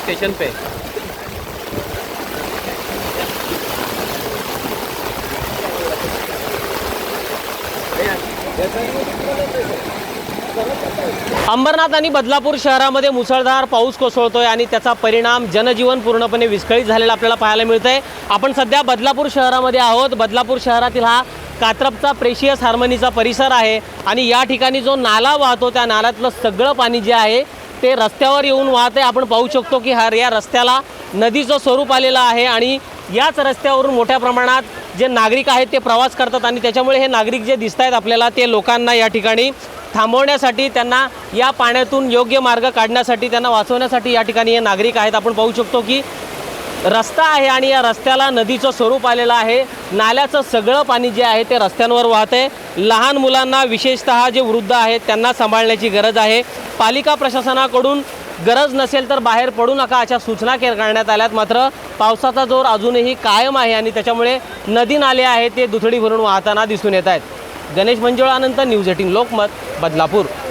Station पे। अंबरनाथ आणि बदलापूर शहरामध्ये मुसळधार पाऊस कोसळतोय आणि त्याचा परिणाम जनजीवन पूर्णपणे विस्कळीत झालेला आपल्याला पाहायला मिळतंय। आपण सध्या बदलापूर शहरामध्ये आहोत। बदलापूर शहरातील हा कात्रपचा प्रेशियस हार्मनीचा परिसर आहे आणि या ठिकाणी जो नाला वाहतो त्या नाल्यातलं सगळं पाणी जे आहे ते रस्त्यावर येऊन वाहते। आपण पाहू शकतो की या रस्त्याला नदीचं स्वरूप आलेलं आहे आणि याच रस्त्यावरून मोठ्या प्रमाणात जे नागरिक आहेत ते प्रवास करतात आणि त्याच्यामुळे हे नागरिक जे दिसत आहेत आपल्याला ते लोकांना या ठिकाणी थांबवण्यासाठी, त्यांना या पाण्यातून योग्य मार्ग काढण्यासाठी, त्यांना वाचवण्यासाठी या ठिकाणी हे नागरिक आहेत। आपण पाहू शकतो की रस्ता आहे आणि या रस्त्याला नदीचं स्वरूप आलेलं आहे। नाल्याचं सगळं पाणी जे आहे ते रस्त्यांवर वाहते। लहान मुलांना, विशेषतः जे वृद्ध आहेत त्यांना सांभाळण्याची गरज आहे। पालिका प्रशासनाकडून गरज नसेल तर बाहेर पडू नका अशा सूचना करण्यात आल्यात। मात्र पावसाचा जोर अजूनही कायम आहे आणि त्याच्यामुळे नदी नाले आहेत ते दुथडी भरून वाहताना दिसून येत आहेत। गणेश मंजुळानंतर न्यूज 18 लोकमत, बदलापूर।